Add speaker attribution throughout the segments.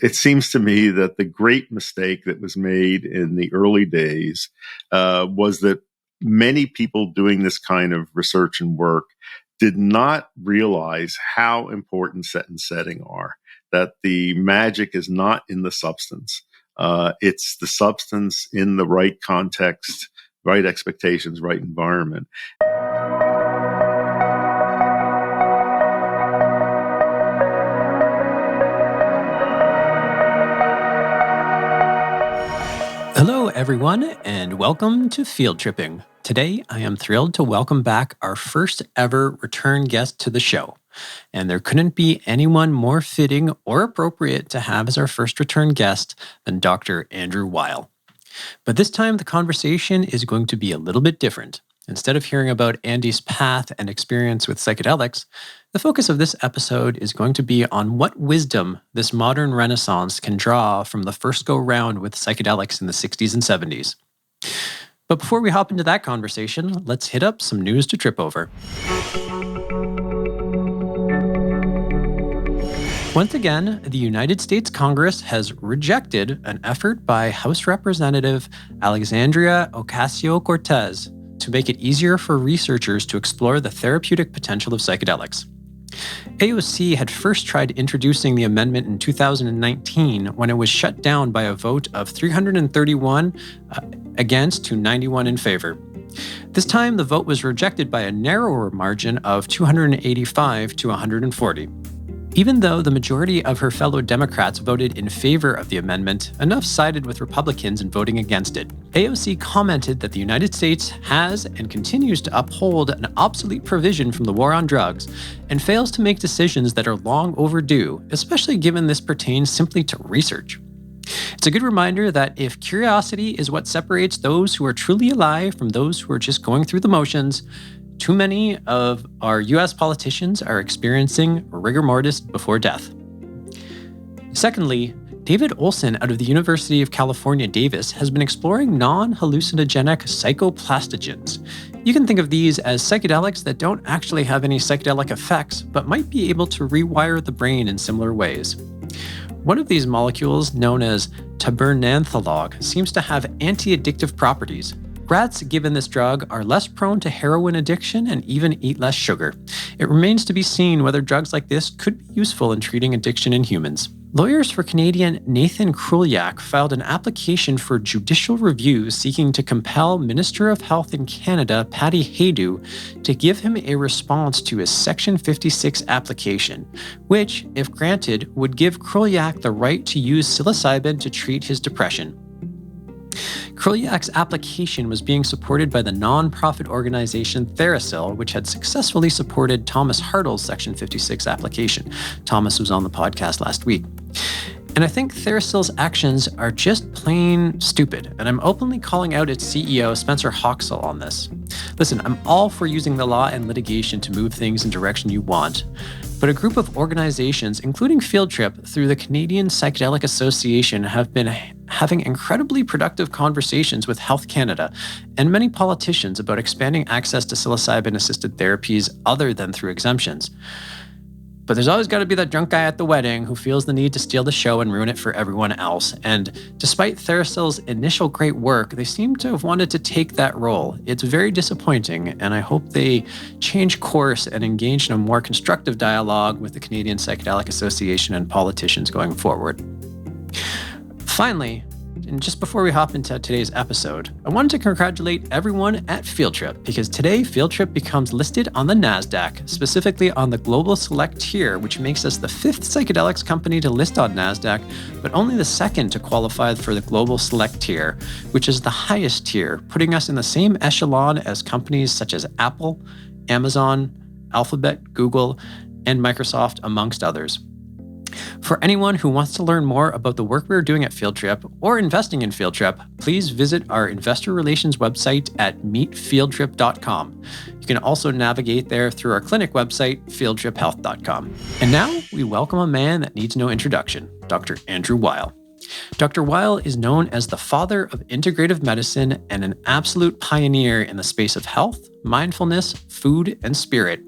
Speaker 1: It seems to me that the great mistake that was made in the early days was that many people doing this kind of research and work did not realize how important set and setting are, that the magic is not in the substance. It's the substance in the right context, right expectations, right environment.
Speaker 2: Hello, everyone, and welcome to Field Tripping. Today, I am thrilled to welcome back our first ever return guest to the show. And there couldn't be anyone more fitting or appropriate to have as our first return guest than Dr. Andrew Weil. But this time, the conversation is going to be a little bit different. Instead of hearing about Andy's path and experience with psychedelics, the focus of this episode is going to be on what wisdom this modern renaissance can draw from the first go-round with psychedelics in the 60s and 70s. But before we hop into that conversation, let's hit up some news to trip over. Once again, the United States Congress has rejected an effort by House Representative Alexandria Ocasio-Cortez to make it easier for researchers to explore the therapeutic potential of psychedelics. AOC had first tried introducing the amendment in 2019 when it was shut down by a vote of 331 against to 91 in favor. This time, the vote was rejected by a narrower margin of 285 to 140. Even though the majority of her fellow Democrats voted in favor of the amendment, enough sided with Republicans in voting against it. AOC commented that the United States has and continues to uphold an obsolete provision from the war on drugs and fails to make decisions that are long overdue, especially given this pertains simply to research. It's a good reminder that if curiosity is what separates those who are truly alive from those who are just going through the motions, too many of our US politicians are experiencing rigor mortis before death. Secondly, David Olson out of the University of California, Davis, has been exploring non-hallucinogenic psychoplastogens. You can think of these as psychedelics that don't actually have any psychedelic effects, but might be able to rewire the brain in similar ways. One of these molecules, known as tabernanthalog, seems to have anti-addictive properties. Rats given this drug are less prone to heroin addiction and even eat less sugar. It remains to be seen whether drugs like this could be useful in treating addiction in humans. Lawyers for Canadian Nathan Kruliak filed an application for judicial review seeking to compel Minister of Health in Canada, Patty Haydu, to give him a response to his Section 56 application, which, if granted, would give Kruliak the right to use psilocybin to treat his depression. Kruliak's application was being supported by the non-profit organization TheraPsil, which had successfully supported Thomas Hartle's Section 56 application. Thomas was on the podcast last week. And I think TheraPsil's actions are just plain stupid, and I'm openly calling out its CEO, Spencer Hoxsell, on this. Listen, I'm all for using the law and litigation to move things in direction you want, but a group of organizations, including Field Trip through the Canadian Psychedelic Association, have been having incredibly productive conversations with Health Canada and many politicians about expanding access to psilocybin-assisted therapies other than through exemptions. But there's always got to be that drunk guy at the wedding who feels the need to steal the show and ruin it for everyone else. And despite TheraPsil's initial great work, they seem to have wanted to take that role. It's very disappointing, and I hope they change course and engage in a more constructive dialogue with the Canadian Psychedelic Association and politicians going forward. Finally, and just before we hop into today's episode, I wanted to congratulate everyone at Field Trip, because today Field Trip becomes listed on the NASDAQ, specifically on the Global Select tier, which makes us the 5th psychedelics company to list on NASDAQ, but only the 2nd to qualify for the Global Select tier, which is the highest tier, putting us in the same echelon as companies such as Apple, Amazon, Alphabet, Google, and Microsoft, amongst others. For anyone who wants to learn more about the work we're doing at Field Trip or investing in Field Trip, please visit our investor relations website at meetfieldtrip.com. You can also navigate there through our clinic website, fieldtriphealth.com. And now we welcome a man that needs no introduction, Dr. Andrew Weil. Dr. Weil is known as the father of integrative medicine and an absolute pioneer in the space of health, mindfulness, food, and spirit.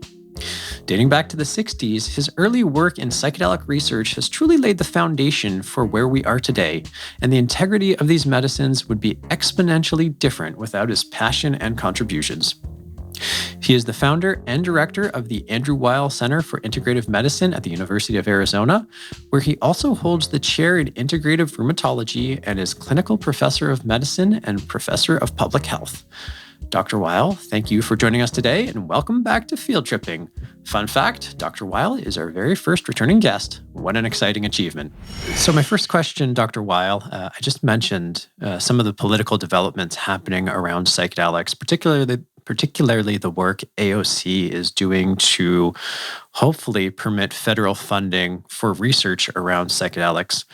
Speaker 2: Dating back to the 60s, his early work in psychedelic research has truly laid the foundation for where we are today, and the integrity of these medicines would be exponentially different without his passion and contributions. He is the founder and director of the Andrew Weil Center for Integrative Medicine at the University of Arizona, where he also holds the chair in integrative rheumatology and is clinical professor of medicine and professor of public health. Dr. Weil, thank you for joining us today, and welcome back to Field Tripping. Fun fact, Dr. Weil is our very first returning guest. What an exciting achievement. So my first question, Dr. Weil, I just mentioned some of the political developments happening around psychedelics, particularly the work AOC is doing to hopefully permit federal funding for research around psychedelics.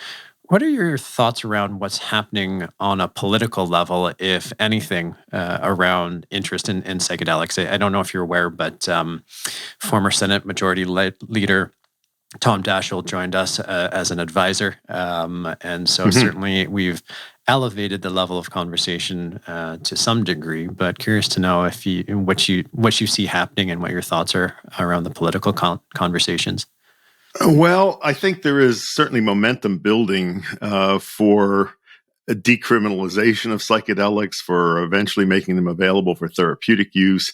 Speaker 2: What are your thoughts around what's happening on a political level, if anything, around interest in psychedelics? I don't know if you're aware, but former Senate Majority Leader Tom Daschle joined us as an advisor. And so certainly we've elevated the level of conversation to some degree, but curious to know if what you see happening and what your thoughts are around the political conversations.
Speaker 1: Well, I think there is certainly momentum building for a decriminalization of psychedelics, for eventually making them available for therapeutic use.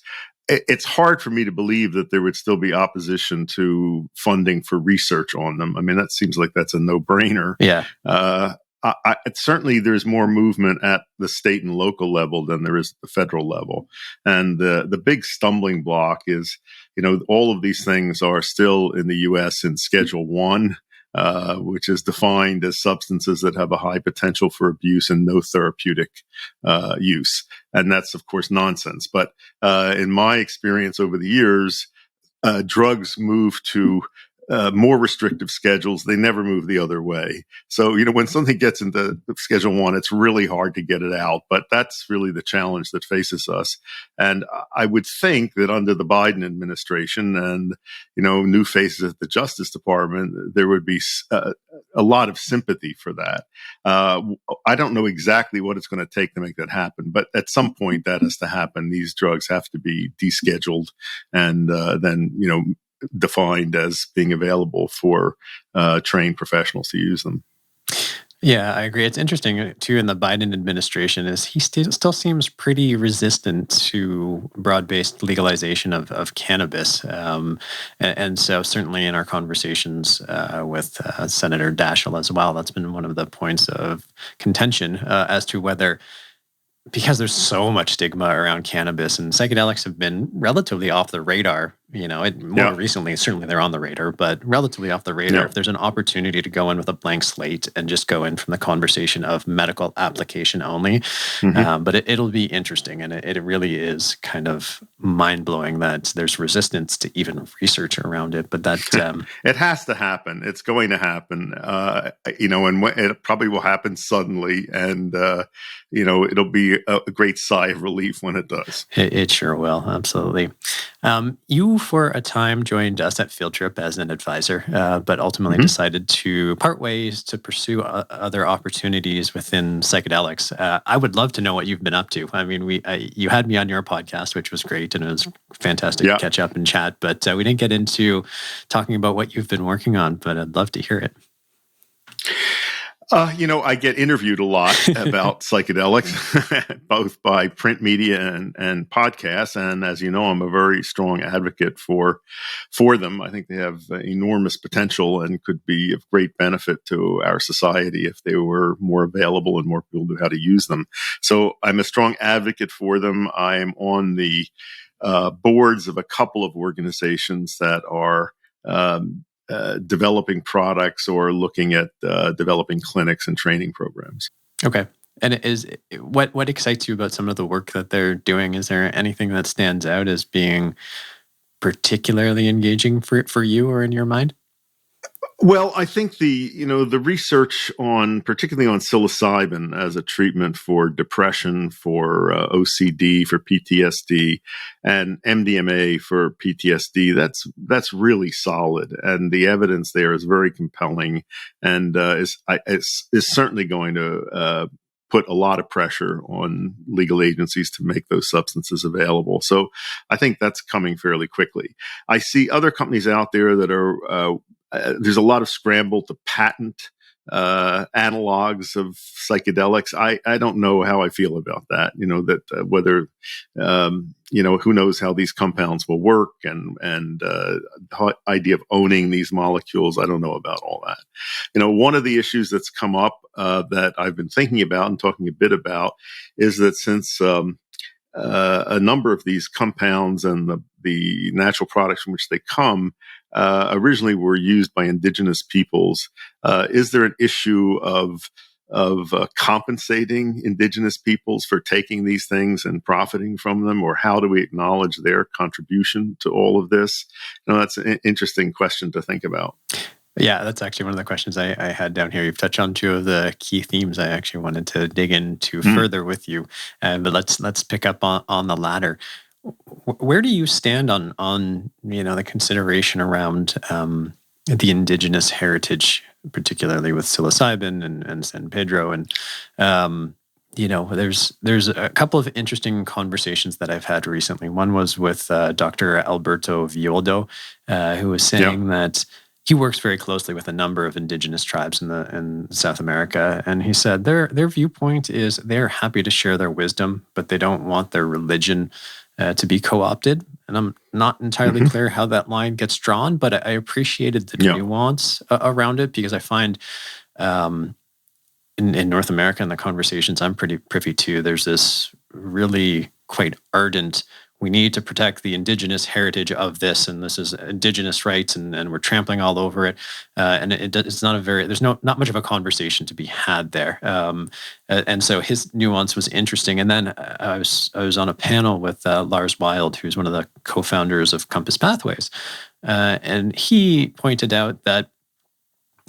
Speaker 1: It's hard for me to believe that there would still be opposition to funding for research on them. I mean, that seems like that's a no-brainer.
Speaker 2: Yeah.
Speaker 1: Certainly there's more movement at the state and local level than there is at the federal level. And the big stumbling block is, all of these things are still in the U.S. in Schedule 1, which is defined as substances that have a high potential for abuse and no therapeutic use. And that's, of course, nonsense. But in my experience over the years, drugs move to more restrictive schedules. They never move the other way. So, when something gets into Schedule 1, it's really hard to get it out. But that's really the challenge that faces us. And I would think that under the Biden administration and, new faces at the Justice Department, there would be a lot of sympathy for that. I don't know exactly what it's going to take to make that happen. But at some point, that has to happen. These drugs have to be descheduled and then, defined as being available for trained professionals to use them.
Speaker 2: Yeah, I agree. It's interesting, too, in the Biden administration is he still seems pretty resistant to broad-based legalization of cannabis. And so certainly in our conversations with Senator Daschle as well, that's been one of the points of contention as to whether, because there's so much stigma around cannabis and psychedelics have been relatively off the radar, more recently, certainly they're on the radar, but relatively off the radar. If there's an opportunity to go in with a blank slate and just go in from the conversation of medical application only, but it'll be interesting. And it really is kind of mind-blowing that there's resistance to even research around it. But that
Speaker 1: it has to happen. It's going to happen, and it probably will happen suddenly. And, it'll be a great sigh of relief when it does.
Speaker 2: It sure will. Absolutely. You, for a time, joined us at Field Trip as an advisor, but ultimately decided to part ways to pursue other opportunities within psychedelics. I would love to know what you've been up to. I mean, you had me on your podcast, which was great, and it was fantastic to catch up and chat, but we didn't get into talking about what you've been working on, but I'd love to hear it.
Speaker 1: I get interviewed a lot about psychedelics, both by print media and podcasts. And as you know, I'm a very strong advocate for them. I think they have enormous potential and could be of great benefit to our society if they were more available and more people knew how to use them. So I'm a strong advocate for them. I'm on the boards of a couple of organizations that are developing products or looking at developing clinics and training programs.
Speaker 2: Okay. And what excites you about some of the work that they're doing? Is there anything that stands out as being particularly engaging for you or in your mind?
Speaker 1: Well, I think the research particularly on psilocybin as a treatment for depression, for OCD, for PTSD, and MDMA for PTSD, that's really solid, and the evidence there is very compelling, and is certainly going to put a lot of pressure on legal agencies to make those substances available. So I think that's coming fairly quickly. I see other companies out there that are, there's a lot of scramble to patent analogs of psychedelics. I don't know how I feel about that. Whether, who knows how these compounds will work, and the idea of owning these molecules. I don't know about all that. One of the issues that's come up that I've been thinking about and talking a bit about is that since a number of these compounds and the natural products from which they come originally were used by indigenous peoples. Is there an issue of compensating indigenous peoples for taking these things and profiting from them, or how do we acknowledge their contribution to all of this? That's an interesting question to think about.
Speaker 2: Yeah, that's actually one of the questions I had down here. You've touched on two of the key themes I actually wanted to dig into further with you. But let's pick up on the latter. Where do you stand on the consideration around the indigenous heritage, particularly with psilocybin and San Pedro? And there's a couple of interesting conversations that I've had recently. One was with Dr. Alberto Violdo, who was saying that he works very closely with a number of indigenous tribes in South America, and he said their viewpoint is they're happy to share their wisdom, but they don't want their religion to be co-opted. And I'm not entirely clear how that line gets drawn, but I appreciated the nuance around it, because I find in North America, in the conversations I'm pretty privy to, there's this really quite ardent, we need to protect the indigenous heritage of this, and this is indigenous rights, and we're trampling all over it. And it's not there's not much of a conversation to be had there. And so his nuance was interesting. And then I was on a panel with Lars Wild, who's one of the co-founders of Compass Pathways, and he pointed out that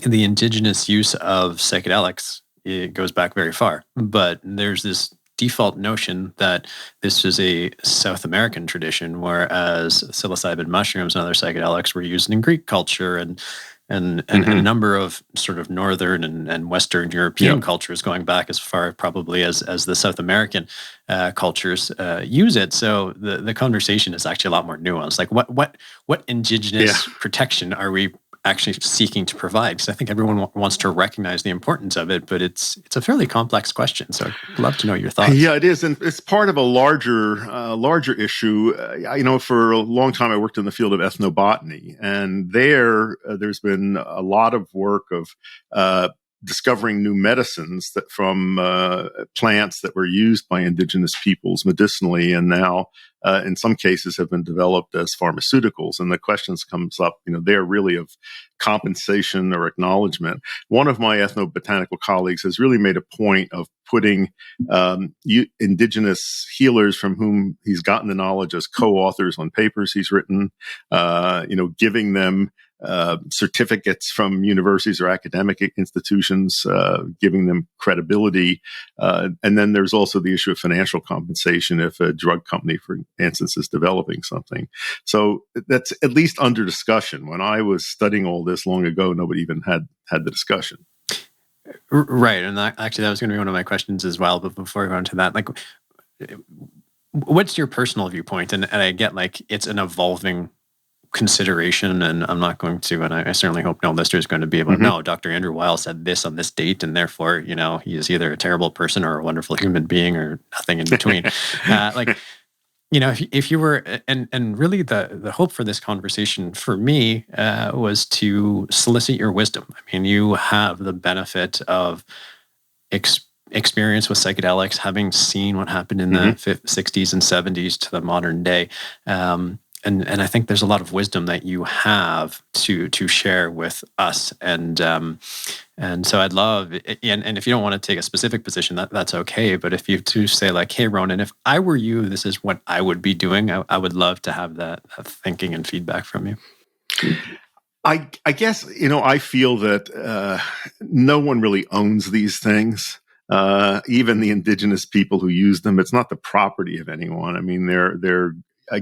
Speaker 2: the indigenous use of psychedelics, it goes back very far, but there's this default notion that this is a South American tradition, whereas psilocybin mushrooms and other psychedelics were used in Greek culture and a number of sort of Northern and Western European cultures, going back as far probably as the South American cultures use it. So the conversation is actually a lot more nuanced. Like what indigenous protection are we actually seeking to provide? Because I think everyone wants to recognize the importance of it, but it's a fairly complex question. So I'd love to know your thoughts.
Speaker 1: Yeah, it is, and it's part of a larger issue. For a long time I worked in the field of ethnobotany, and there's been a lot of work of discovering new medicines from plants that were used by indigenous peoples medicinally, and now in some cases have been developed as pharmaceuticals. And the questions comes up, they're really of compensation or acknowledgement. One of my ethnobotanical colleagues has really made a point of putting indigenous healers from whom he's gotten the knowledge as co-authors on papers he's written, giving them certificates from universities or academic institutions, giving them credibility. And then there's also the issue of financial compensation if a drug company, for instance, is developing something. So that's at least under discussion. When I was studying all this long ago, nobody even had the discussion.
Speaker 2: Right. And that was going to be one of my questions as well. But before I go into that, what's your personal viewpoint? And I get it's an evolving consideration, and I'm not going to, and I certainly hope no listener is going to be able to know Dr. Andrew Weil said this on this date, and therefore, he is either a terrible person or a wonderful human being or nothing in between. If you were, and really the hope for this conversation for me was to solicit your wisdom. I mean, you have the benefit of experience with psychedelics, having seen what happened in the 60s and 70s to the modern day. And I think there's a lot of wisdom that you have to share with us, and so I'd love, and if you don't want to take a specific position, that's okay. But if you to say hey, Ronan, if I were you, this is what I would be doing. I would love to have that thinking and feedback from you.
Speaker 1: I guess I feel that no one really owns these things. Even the indigenous people who use them, it's not the property of anyone. I mean, they're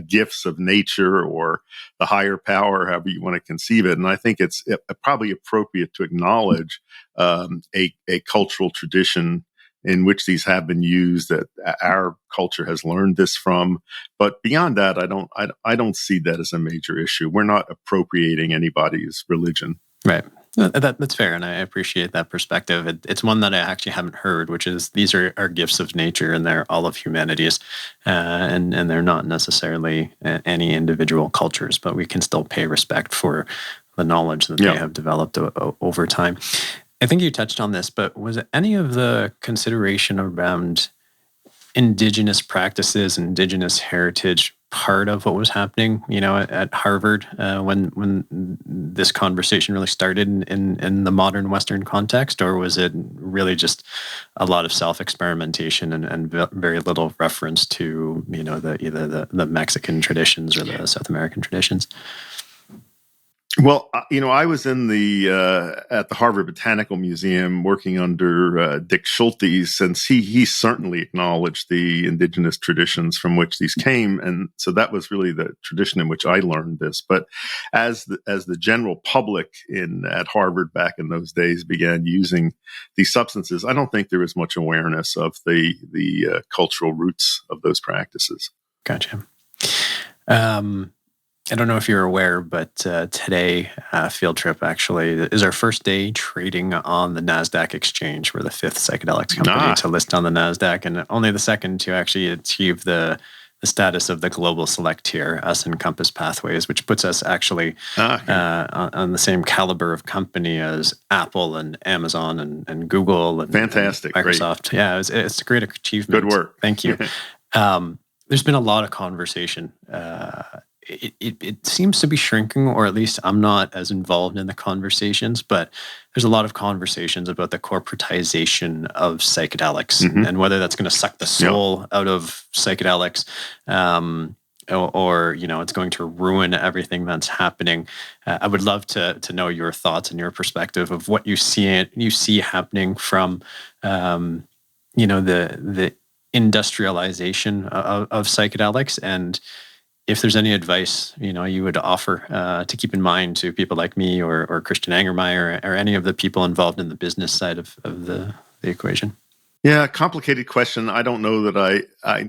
Speaker 1: gifts of nature or the higher power, however you want to conceive it. And I think it's probably appropriate to acknowledge a cultural tradition in which these have been used that our culture has learned this from. But beyond that, I don't see that as a major issue. We're not appropriating anybody's religion.
Speaker 2: Right. That's fair, and I appreciate that perspective. It's one that I actually haven't heard, which is these are gifts of nature, and they're all of humanities, and they're not necessarily any individual cultures, but we can still pay respect for the knowledge that they have developed over time. I think you touched on this, but was it any of the consideration around indigenous practices, indigenous heritage part of what was happening, at Harvard when this conversation really started in the modern Western context, or was it really just a lot of self-experimentation and very little reference to either the Mexican traditions or the South American traditions?
Speaker 1: Well, I was in at the Harvard Botanical Museum working under Dick Schulte, since he certainly acknowledged the indigenous traditions from which these came, and so that was really the tradition in which I learned this. But as the general public at Harvard back in those days began using these substances, I don't think there was much awareness of the cultural roots of those practices.
Speaker 2: Gotcha. I don't know if you're aware, but today, Field Trip actually is our first day trading on the NASDAQ exchange. We're the fifth psychedelics company to list on the NASDAQ, and only the second to actually achieve the status of the global select tier, us and Compass Pathways, which puts us actually on the same caliber of company as Apple and Amazon and Google and
Speaker 1: fantastic,
Speaker 2: and Microsoft.
Speaker 1: Great.
Speaker 2: Yeah, it's a great achievement.
Speaker 1: Good work.
Speaker 2: Thank you. There's been a lot of conversation. It seems to be shrinking, or at least I'm not as involved in the conversations, but there's a lot of conversations about the corporatization of psychedelics and whether that's going to suck the soul out of psychedelics, or it's going to ruin everything that's happening. I would love to know your thoughts and your perspective of what you see happening from the industrialization of psychedelics, and if there's any advice, you would offer to keep in mind to people like me or Christian Angermeyer or any of the people involved in the business side of the equation.
Speaker 1: Yeah, complicated question. I don't know that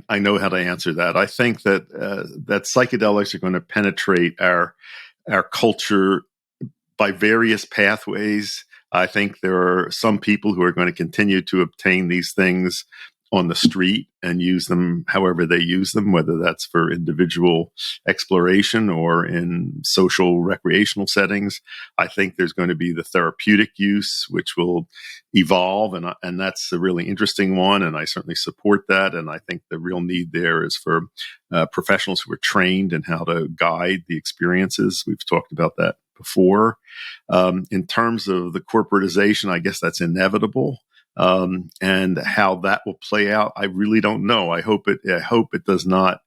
Speaker 1: I know how to answer that. I think that that psychedelics are going to penetrate our culture by various pathways. I think there are some people who are going to continue to obtain these things on the street and use them however they use them, whether that's for individual exploration or in social recreational settings. I think there's going to be the therapeutic use, which will evolve, and that's a really interesting one, and I certainly support that. And I think the real need there is for professionals who are trained in how to guide the experiences. We've talked about that before. In terms of the corporatization, I guess that's inevitable. And how that will play out, I really don't know. I hope it does not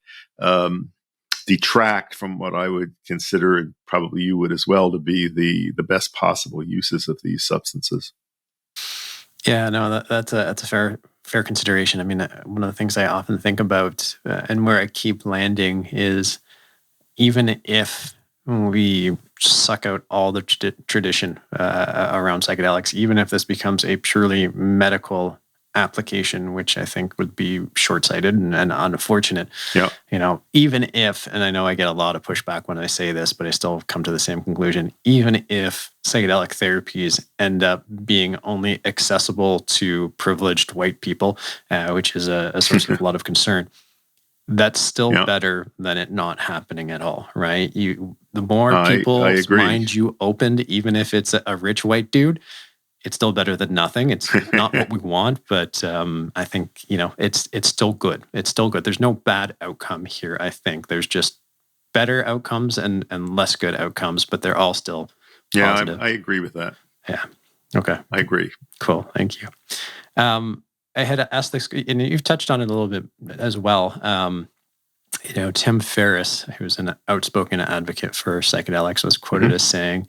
Speaker 1: detract from what I would consider, and probably you would as well, to be the best possible uses of these substances.
Speaker 2: Yeah, no, that's a fair consideration. I mean, one of the things I often think about and where I keep landing is, even if we suck out all the tradition around psychedelics, even if this becomes a purely medical application, which I think would be short-sighted and unfortunate.
Speaker 1: Yeah.
Speaker 2: Even if, and I know I get a lot of pushback when I say this, but I still come to the same conclusion, even if psychedelic therapies end up being only accessible to privileged white people, which is a source of a lot of concern, that's still better than it not happening at all, right? The more people's mind you opened, even if it's a rich white dude, it's still better than nothing. It's not what we want, but I think it's still good. It's still good. There's no bad outcome here. I think there's just better outcomes and less good outcomes, but they're all still positive.
Speaker 1: I agree with that.
Speaker 2: Yeah. Okay.
Speaker 1: I agree.
Speaker 2: Cool. Thank you. I had asked this, and you've touched on it a little bit as well. Tim Ferriss, who's an outspoken advocate for psychedelics, was quoted as saying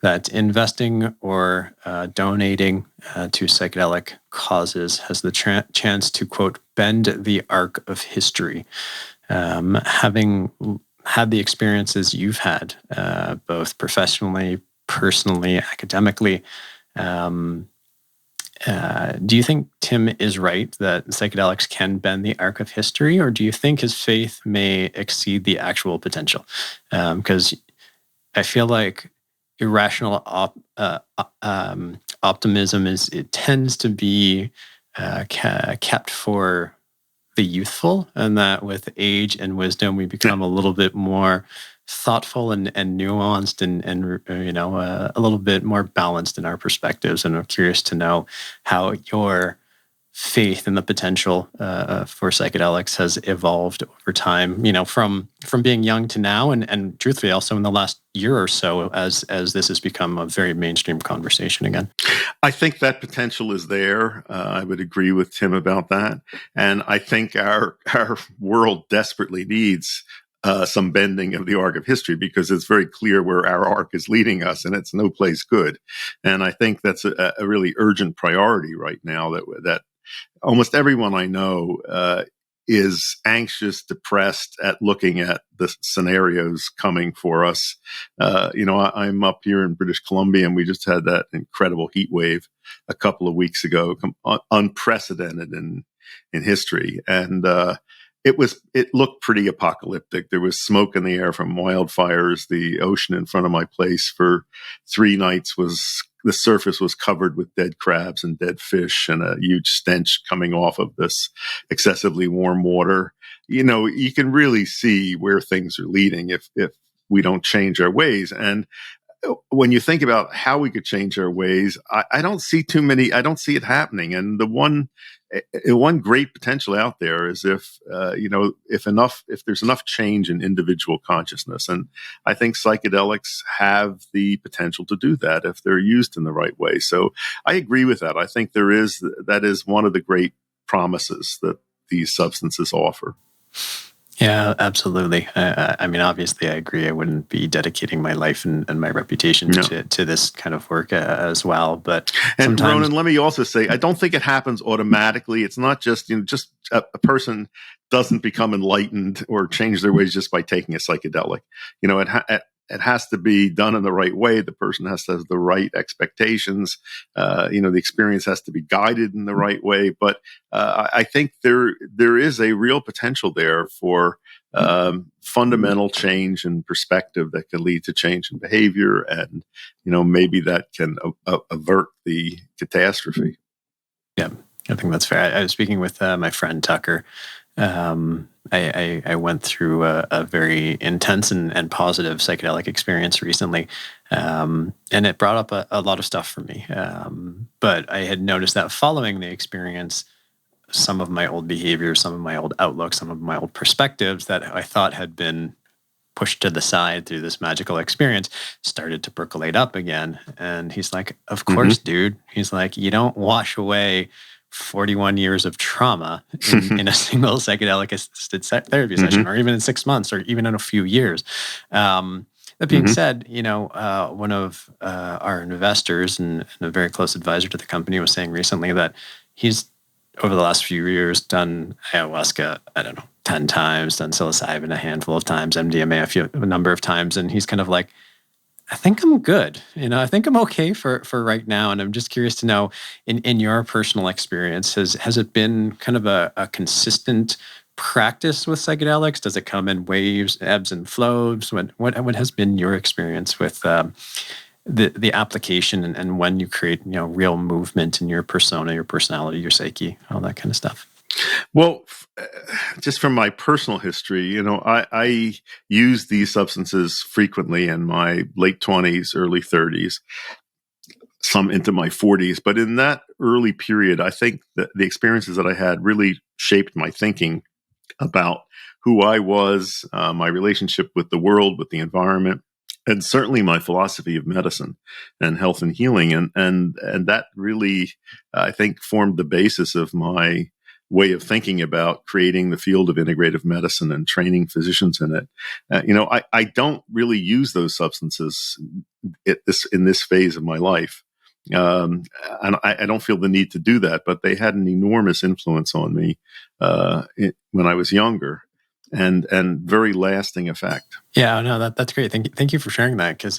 Speaker 2: that investing or donating to psychedelic causes has the chance to, quote, bend the arc of history. Having had the experiences you've had, both professionally, personally, academically, Do you think Tim is right that psychedelics can bend the arc of history, or do you think his faith may exceed the actual potential? Because I feel like irrational optimism it tends to be kept for the youthful, and that with age and wisdom we become a little bit more thoughtful and nuanced and a little bit more balanced in our perspectives. And I'm curious to know how your faith in the potential for psychedelics has evolved over time, from being young to now, and truthfully also in the last year or so as this has become a very mainstream conversation again.
Speaker 1: I think that potential is there. I would agree with Tim about that. And I think our world desperately needs some bending of the arc of history, because it's very clear where our arc is leading us, and it's no place good. And I think that's a really urgent priority right now, that almost everyone I know is anxious, depressed at looking at the scenarios coming for us. I'm up here in British Columbia, and we just had that incredible heat wave a couple of weeks ago, unprecedented in history. And it looked pretty apocalyptic. There was smoke in the air from wildfires. The ocean in front of my place for 3 nights the surface was covered with dead crabs and dead fish, and a huge stench coming off of this excessively warm water. You can really see where things are leading if we don't change our ways. And when you think about how we could change our ways, I don't see it happening. And the one great potential out there is if there's enough change in individual consciousness. And I think psychedelics have the potential to do that if they're used in the right way. So I agree with that. I think that is one of the great promises that these substances offer.
Speaker 2: Yeah, absolutely. I mean, obviously, I agree. I wouldn't be dedicating my life and my reputation to this kind of work as well. But sometimes,
Speaker 1: Ronan, let me also say, I don't think it happens automatically. It's not just a person doesn't become enlightened or change their ways just by taking a psychedelic. It has to be done in the right way. The person has to have the right expectations. The experience has to be guided in the right way. But I think there is a real potential there for fundamental change in perspective that can lead to change in behavior, and maybe that can avert the catastrophe.
Speaker 2: Yeah, I think that's fair. I was speaking with my friend Tucker. I went through a very intense and positive psychedelic experience recently, and it brought up a lot of stuff for me. But I had noticed that following the experience, some of my old behaviors, some of my old outlooks, some of my old perspectives that I thought had been pushed to the side through this magical experience started to percolate up again. And he's like, of course, dude. He's like, you don't wash away 41 years of trauma in a single psychedelic assisted therapy session, or even in 6 months, or even in a few years. That being said, one of our investors and a very close advisor to the company was saying recently that he's, over the last few years, done ayahuasca, 10 times, done psilocybin a handful of times, MDMA a number of times. And he's kind of like, I think I'm good. I think I'm okay for right now. And I'm just curious to know, in your personal experience, has it been kind of a consistent practice with psychedelics? Does it come in waves, ebbs and flows? What has been your experience with the application and when you create real movement in your persona, your personality, your psyche, all that kind of stuff?
Speaker 1: Well, just from my personal history, I used these substances frequently in my late 20s, early 30s, some into my 40s. But in that early period, I think that the experiences that I had really shaped my thinking about who I was, my relationship with the world, with the environment, and certainly my philosophy of medicine and health and healing. And that really, I think, formed the basis of my way of thinking about creating the field of integrative medicine and training physicians in it. I don't really use those substances in this phase of my life. And I don't feel the need to do that, but they had an enormous influence on me when I was younger, and very lasting effect.
Speaker 2: Yeah, no, that's great. Thank you for sharing that, because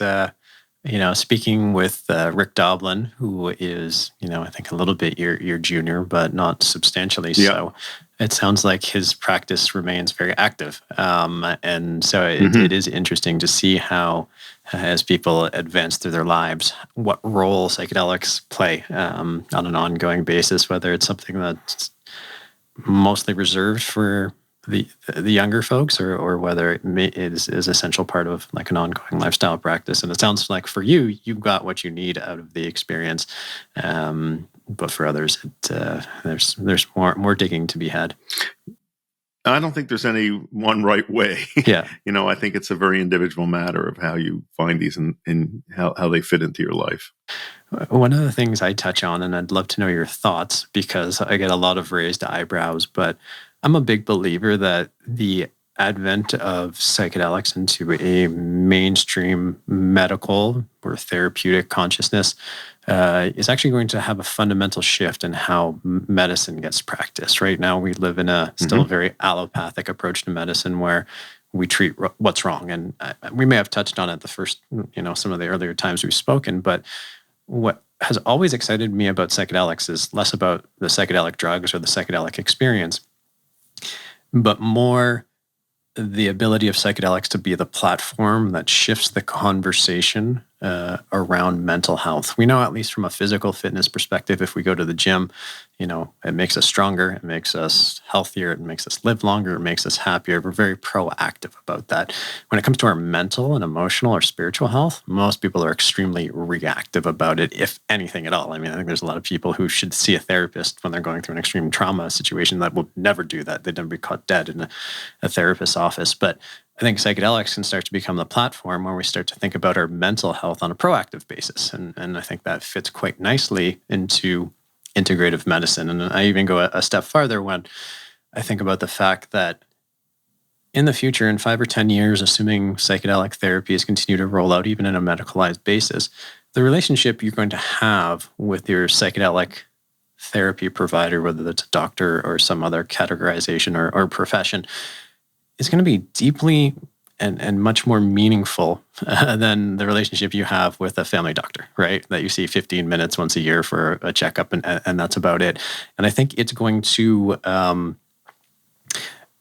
Speaker 2: speaking with Rick Doblin, who is, I think a little bit your junior, but not substantially so. It sounds like his practice remains very active. And so it is interesting to see how, as people advance through their lives, what role psychedelics play on an ongoing basis, whether it's something that's mostly reserved for the younger folks, or whether it is essential part of like an ongoing lifestyle practice. And it sounds like for you got what you need out of the experience, but for others, there's more digging to be had.
Speaker 1: I don't think there's any one right way.
Speaker 2: Yeah.
Speaker 1: I think it's a very individual matter of how you find these and how they fit into your life.
Speaker 2: One of the things I touch on, and I'd love to know your thoughts because I get a lot of raised eyebrows, but I'm a big believer that the advent of psychedelics into a mainstream medical or therapeutic consciousness is actually going to have a fundamental shift in how medicine gets practiced. Right now, we live in a still very allopathic approach to medicine where we treat what's wrong. And we may have touched on it the first, some of the earlier times we've spoken, but what has always excited me about psychedelics is less about the psychedelic drugs or the psychedelic experience, but more the ability of psychedelics to be the platform that shifts the conversation around mental health. We know, at least from a physical fitness perspective, if we go to the gym, it makes us stronger, it makes us healthier, it makes us live longer, it makes us happier. We're very proactive about that. When it comes to our mental and emotional or spiritual health, most people are extremely reactive about it, if anything at all. I mean, I think there's a lot of people who should see a therapist when they're going through an extreme trauma situation that will never do that. They'd never be caught dead in a therapist's office. But I think psychedelics can start to become the platform where we start to think about our mental health on a proactive basis. And I think that fits quite nicely into integrative medicine. And I even go a step farther when I think about the fact that in the future, in 5 or 10 years, assuming psychedelic therapies continue to roll out even in a medicalized basis, the relationship you're going to have with your psychedelic therapy provider, whether that's a doctor or some other categorization or profession, is going to be deeply and much more meaningful than the relationship you have with a family doctor, right? That you see 15 minutes once a year for a checkup, and that's about it. And I think it's going to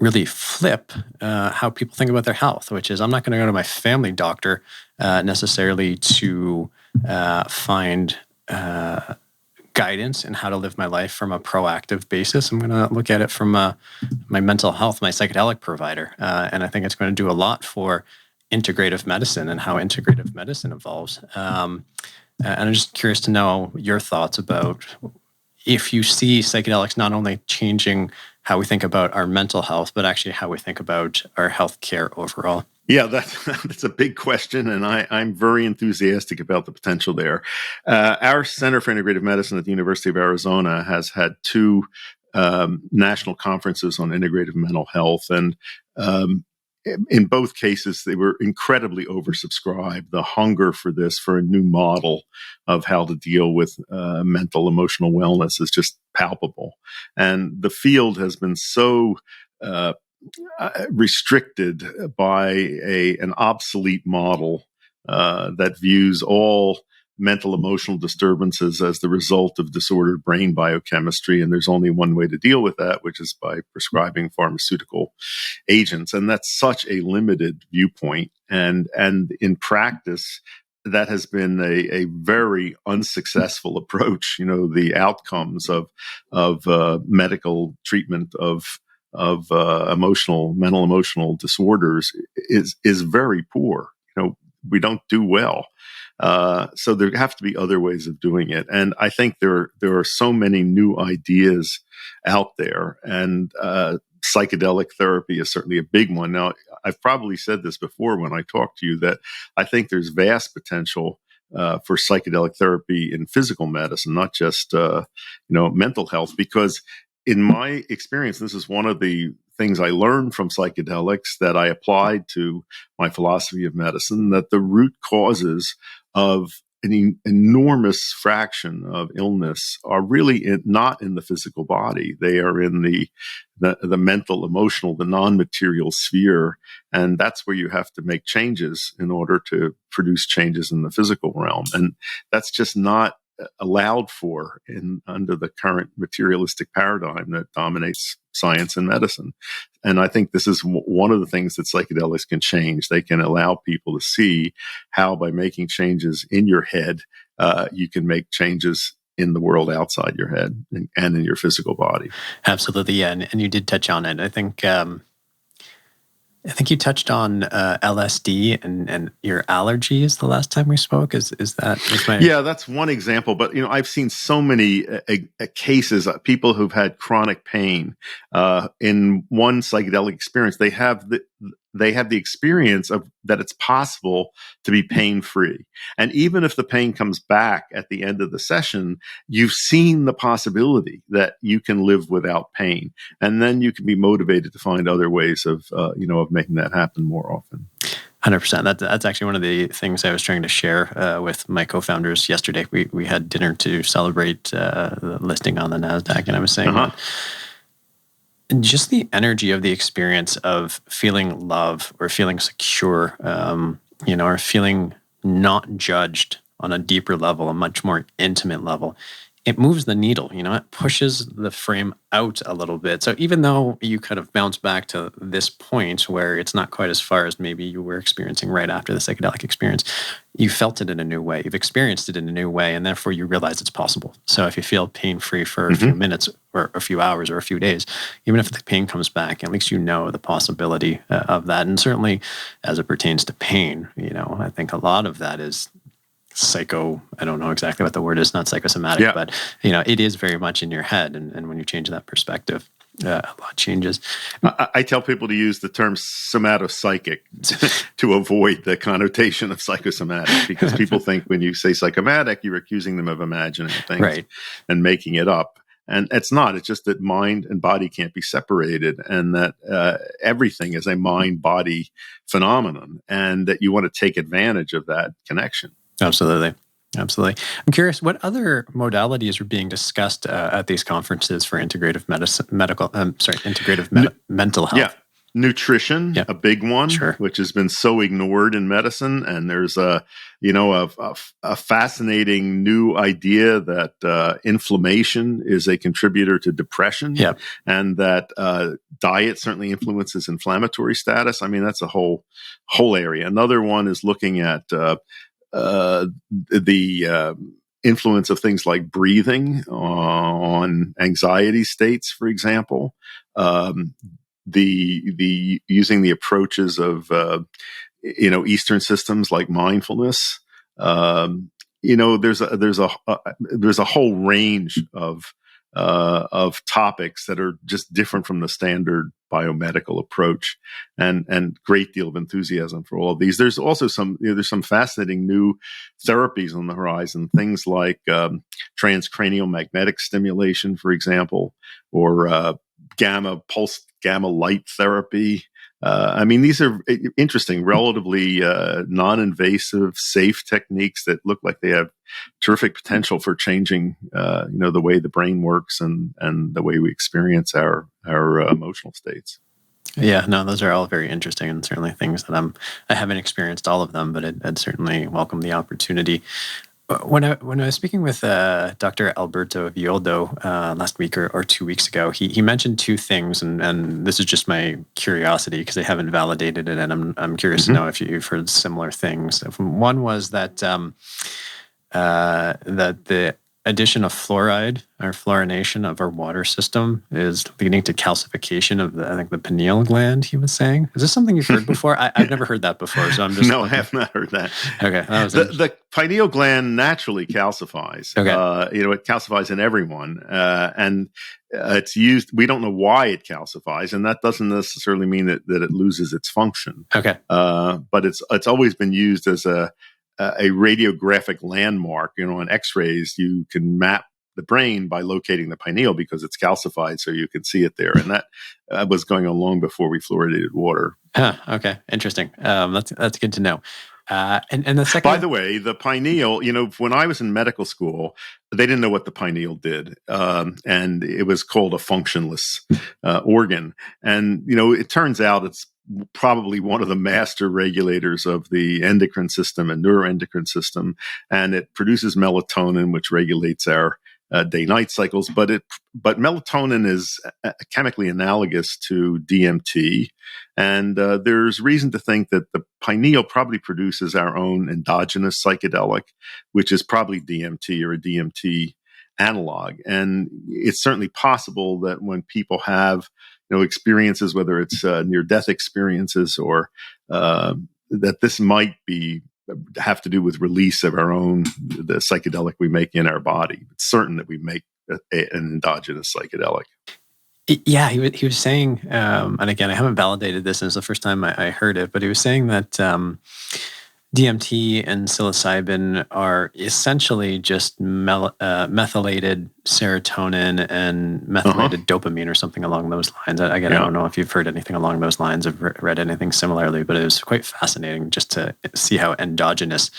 Speaker 2: really flip how people think about their health, which is I'm not going to go to my family doctor necessarily to find guidance in how to live my life from a proactive basis. I'm going to look at it from my mental health, my psychedelic provider. And I think it's going to do a lot for integrative medicine and how integrative medicine evolves. And I'm just curious to know your thoughts about if you see psychedelics not only changing how we think about our mental health, but actually how we think about our healthcare overall.
Speaker 1: Yeah, that's a big question, and I'm very enthusiastic about the potential there. Our Center for Integrative Medicine at the University of Arizona has had 2 national conferences on integrative mental health, and in both cases, they were incredibly oversubscribed. The hunger for a new model of how to deal with mental, emotional wellness is just palpable. And the field has been so restricted by an obsolete model that views all mental emotional disturbances as the result of disordered brain biochemistry, and there's only one way to deal with that, which is by prescribing pharmaceutical agents. And that's such a limited viewpoint, and in practice that has been a very unsuccessful approach. The outcomes of medical treatment of mental emotional disorders is very poor. We don't do well. So there have to be other ways of doing it. And I think there are so many new ideas out there, and psychedelic therapy is certainly a big one. Now, I've probably said this before when I talked to you, that I think there's vast potential for psychedelic therapy in physical medicine, not just mental health, because in my experience, this is one of the things I learned from psychedelics that I applied to my philosophy of medicine, that the root causes of enormous fraction of illness are really not in the physical body. They are in the mental, emotional, the non-material sphere. And that's where you have to make changes in order to produce changes in the physical realm. And that's just not allowed for under the current materialistic paradigm that dominates science and medicine. And I think this is one of the things that psychedelics can change. They can allow people to see how, by making changes in your head, you can make changes in the world outside your head and in your physical body.
Speaker 2: Absolutely, yeah. And you did touch on it. I think you touched on LSD and your allergies the last time we spoke. Is that?
Speaker 1: Yeah, that's one example. But I've seen so many cases, people who've had chronic pain in one psychedelic experience. They have the experience of that it's possible to be pain-free. And even if the pain comes back at the end of the session, you've seen the possibility that you can live without pain. And then you can be motivated to find other ways of making that happen more often.
Speaker 2: 100%. That's actually one of the things I was trying to share with my co-founders yesterday. We had dinner to celebrate the listing on the NASDAQ, and I was saying that just the energy of the experience of feeling love or feeling secure, or feeling not judged on a deeper level, a much more intimate level, it moves the needle. It pushes the frame out a little bit. So even though you kind of bounce back to this point where it's not quite as far as maybe you were experiencing right after the psychedelic experience, you felt it in a new way. You've experienced it in a new way, and therefore you realize it's possible. So if you feel pain-free for a few minutes or a few hours or a few days, even if the pain comes back, at least you know the possibility of that. And certainly as it pertains to pain, I think a lot of that is I don't know exactly what the word is, not psychosomatic, but it is very much in your head. And when you change that perspective, a lot changes.
Speaker 1: I tell people to use the term somatopsychic to avoid the connotation of psychosomatic, because people think when you say psychomatic, you're accusing them of imagining things and making it up. And it's not. It's just that mind and body can't be separated, and that everything is a mind-body phenomenon, and that you want to take advantage of that connection.
Speaker 2: Absolutely. I'm curious, what other modalities are being discussed at these conferences for integrative mental health?
Speaker 1: Yeah. Nutrition, a big one,
Speaker 2: Sure.
Speaker 1: which has been so ignored in medicine. And there's a fascinating new idea that inflammation is a contributor to depression, and that diet certainly influences inflammatory status. I mean, that's a whole area. Another one is looking at the influence of things like breathing on anxiety states, for example. The using the approaches of Eastern systems like mindfulness. There's a whole range of topics that are just different from the standard biomedical approach, and great deal of enthusiasm for all of these. There's also some fascinating new therapies on the horizon, things like transcranial magnetic stimulation, for example, or pulse gamma light therapy. These are interesting, relatively non-invasive, safe techniques that look like they have terrific potential for changing, the way the brain works and the way we experience our emotional states.
Speaker 2: Yeah, no, those are all very interesting, and certainly things that I haven't experienced all of them, but I'd certainly welcome the opportunity. When I was speaking with Dr. Alberto Violdo last week or 2 weeks ago, he mentioned two things, and this is just my curiosity because I haven't validated it, and I'm curious to know if you've heard similar things. One was that that the addition of fluoride or fluorination of our water system is leading to calcification of the pineal gland, he was saying. Is this something you've heard before? I've never heard that before, so I'm just...
Speaker 1: No, I have not heard that.
Speaker 2: Okay.
Speaker 1: The pineal gland naturally calcifies.
Speaker 2: Okay.
Speaker 1: It calcifies in everyone. And it's used, we don't know why it calcifies, and that doesn't necessarily mean that it loses its function.
Speaker 2: Okay.
Speaker 1: But it's always been used as a radiographic landmark. On X-rays, you can map the brain by locating the pineal because it's calcified, so you can see it there. And that was going on long before we fluoridated water.
Speaker 2: Okay, interesting. That's good to know. And the second,
Speaker 1: By the way, the pineal, when I was in medical school, they didn't know what the pineal did. And it was called a functionless organ. And, it turns out it's probably one of the master regulators of the endocrine system and neuroendocrine system. And it produces melatonin, which regulates our day-night cycles. But melatonin is chemically analogous to DMT. And there's reason to think that the pineal probably produces our own endogenous psychedelic, which is probably DMT or a DMT analog. And it's certainly possible that when people have, experiences, whether it's near-death experiences or that this might have to do with release of the psychedelic we make in our body. It's certain that we make an endogenous psychedelic.
Speaker 2: Yeah, he was saying, and again, I haven't validated this, and it's the first time I heard it, but he was saying that DMT and psilocybin are essentially just methylated serotonin and methylated dopamine or something along those lines. I don't know if you've heard anything along those lines, or read anything similarly, but it was quite fascinating just to see how endogenous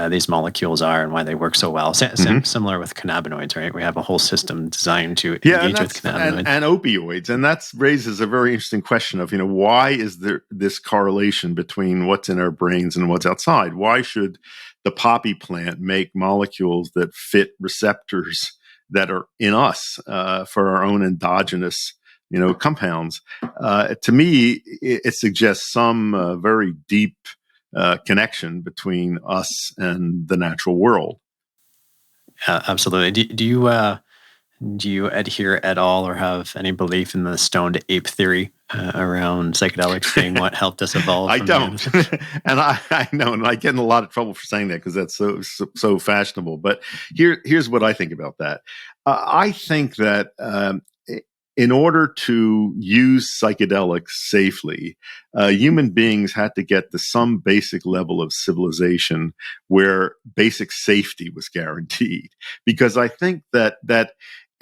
Speaker 2: these molecules are and why they work so well. Similar with cannabinoids, right? We have a whole system designed to engage with cannabinoids.
Speaker 1: And opioids. And that raises a very interesting question of, why is there this correlation between what's in our brains and what's outside? Why should the poppy plant make molecules that fit receptors that are in us for our own endogenous, compounds? To me, it suggests some very deep connection between us and the natural world.
Speaker 2: Absolutely. Do you adhere at all or have any belief in the stoned ape theory around psychedelics being what helped us evolve?
Speaker 1: I don't. And I know, and I get in a lot of trouble for saying that because that's so fashionable. But here's what I think about that. I think that in order to use psychedelics safely, human beings had to get to some basic level of civilization where basic safety was guaranteed. Because I think that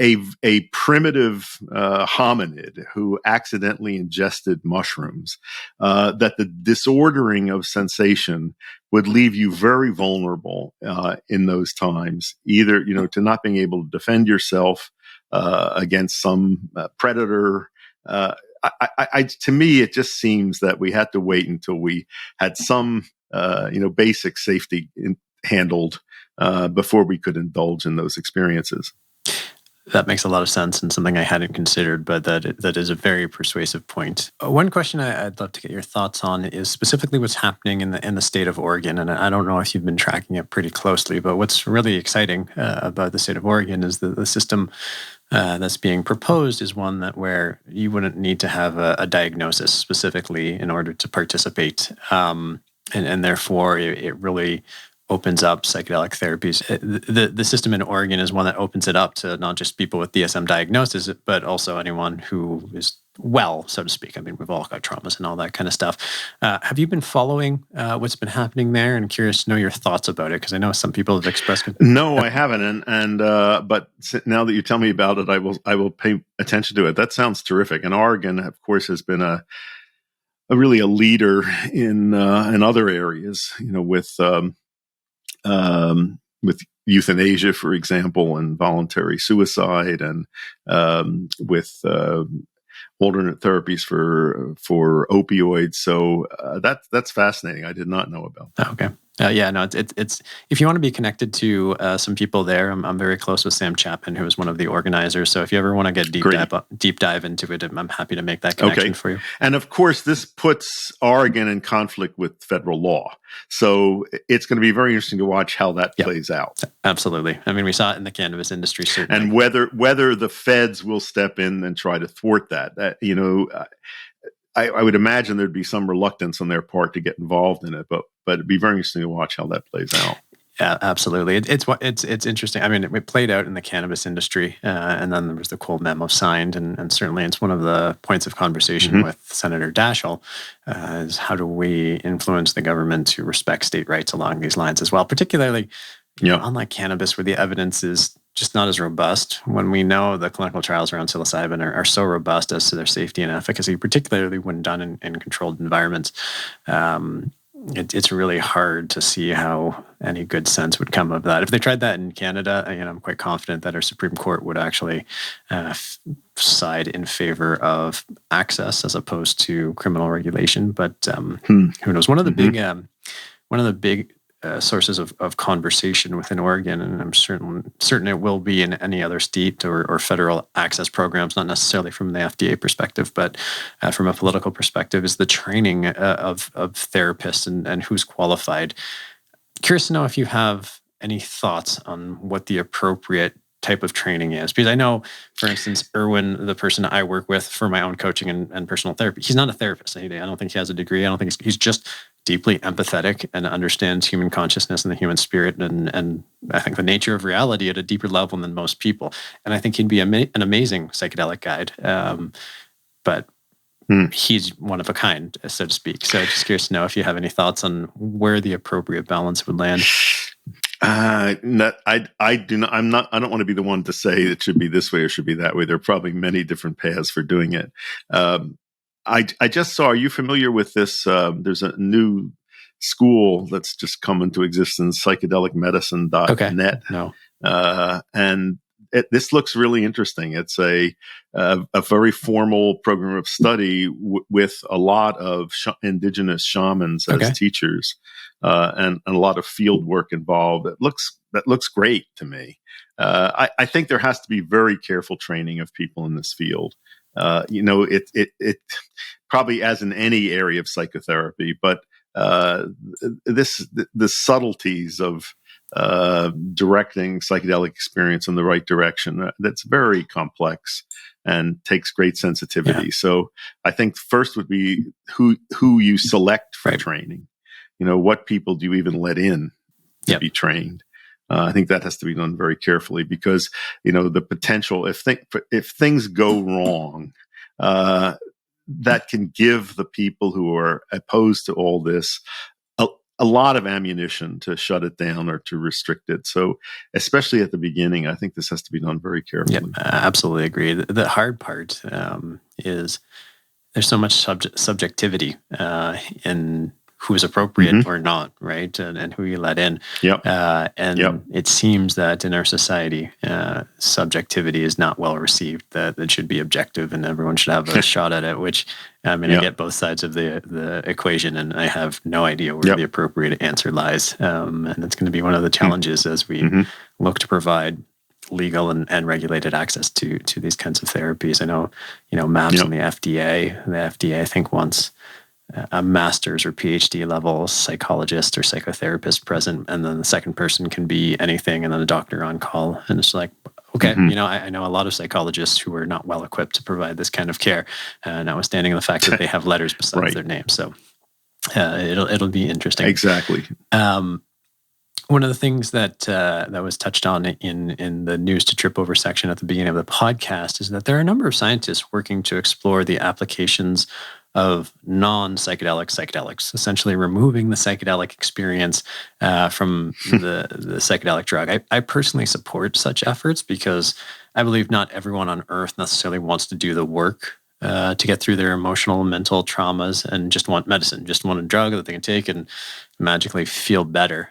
Speaker 1: a primitive hominid who accidentally ingested mushrooms, that the disordering of sensation would leave you very vulnerable in those times, either to not being able to defend yourself against some predator. To me, it just seems that we had to wait until we had some basic safety handled before we could indulge in those experiences.
Speaker 2: That makes a lot of sense and something I hadn't considered, but that is a very persuasive point. One question I'd love to get your thoughts on is specifically what's happening in the state of Oregon. And I don't know if you've been tracking it pretty closely, but what's really exciting about the state of Oregon is that the system that's being proposed is one where you wouldn't need to have a diagnosis specifically in order to participate. And therefore, it really opens up psychedelic therapies. The system in Oregon is one that opens it up to not just people with DSM diagnosis, but also anyone who is well, so to speak. I mean, we've all got traumas and all that kind of stuff. Have you been following what's been happening there? And curious to know your thoughts about it, because I know some people have expressed.
Speaker 1: No, I haven't, but now that you tell me about it, I will pay attention to it. That sounds terrific. And Oregon, of course, has been really a leader in other areas. With euthanasia, for example, and voluntary suicide, and with alternate therapies for opioids. So that's fascinating. I did not know about that.
Speaker 2: Okay. It's if you want to be connected to some people there, I'm very close with Sam Chapman, who is one of the organizers. So if you ever want to get deep dive into it, I'm happy to make that connection for you.
Speaker 1: And of course, this puts Oregon in conflict with federal law. So it's going to be very interesting to watch how that plays out.
Speaker 2: Absolutely. I mean, we saw it in the cannabis industry, certainly.
Speaker 1: And whether the feds will step in and try to thwart that. I would imagine there'd be some reluctance on their part to get involved in it, but it'd be very interesting to watch how that plays out.
Speaker 2: Yeah, absolutely. It's interesting. I mean, it played out in the cannabis industry, and then there was the Cole memo signed, and certainly it's one of the points of conversation with Senator Daschle, is how do we influence the government to respect state rights along these lines as well, particularly unlike cannabis, where the evidence is just not as robust. When we know the clinical trials around psilocybin are so robust as to their safety and efficacy, particularly when done in controlled environments. it's really hard to see how any good sense would come of that. If they tried that in Canada, I'm quite confident that our Supreme Court would actually side in favor of access as opposed to criminal regulation. But who knows? One of the big sources of conversation within Oregon, and I'm certain it will be in any other state or federal access programs, not necessarily from the FDA perspective, but from a political perspective, is the training of therapists and who's qualified. Curious to know if you have any thoughts on what the appropriate type of training is. Because I know, for instance, Erwin, the person I work with for my own coaching and personal therapy, he's not a therapist. I don't think he has a degree. I don't think he's just deeply empathetic and understands human consciousness and the human spirit and I think the nature of reality at a deeper level than most people. And I think he'd be an amazing psychedelic guide. But he's one of a kind, so to speak. So just curious to know if you have any thoughts on where the appropriate balance would land.
Speaker 1: I do not. I don't want to be the one to say it should be this way or should be that way. There are probably many different paths for doing it. I just saw. Are you familiar with this? There's a new school that's just come into existence, psychedelicmedicine.net.
Speaker 2: Okay. No.
Speaker 1: And this looks really interesting. It's a very formal program of study with a lot of indigenous shamans as teachers, and a lot of field work involved. That looks great to me. I think there has to be very careful training of people in this field. It probably as in any area of psychotherapy, but the subtleties of directing psychedelic experience in the right direction, that's very complex and takes great sensitivity. Yeah. So I think first would be who you select for training. What people do you even let in to be trained? I think that has to be done very carefully because, the potential, if things go wrong, that can give the people who are opposed to all this a lot of ammunition to shut it down or to restrict it. So especially at the beginning, I think this has to be done very carefully.
Speaker 2: Yeah, absolutely agree. The hard part is there's so much subjectivity in who is appropriate or not, right? And who you let in.
Speaker 1: Yep.
Speaker 2: It seems that in our society, subjectivity is not well received, that it should be objective and everyone should have a shot at it, which, I get both sides of the equation and I have no idea where the appropriate answer lies. And it's going to be one of the challenges as we look to provide legal and regulated access to these kinds of therapies. I know, MAPS and the FDA, I think wants a master's or PhD level psychologist or psychotherapist present, and then the second person can be anything, and then a doctor on call. And it's like, okay, I know a lot of psychologists who are not well equipped to provide this kind of care, notwithstanding the fact that they have letters besides their name. So it'll be interesting.
Speaker 1: Exactly.
Speaker 2: One of the things that was touched on in the news to trip over section at the beginning of the podcast is that there are a number of scientists working to explore the applications of non-psychedelic psychedelics, essentially removing the psychedelic experience from the psychedelic drug. I personally support such efforts because I believe not everyone on earth necessarily wants to do the work to get through their emotional and mental traumas and just want medicine, just want a drug that they can take and magically feel better.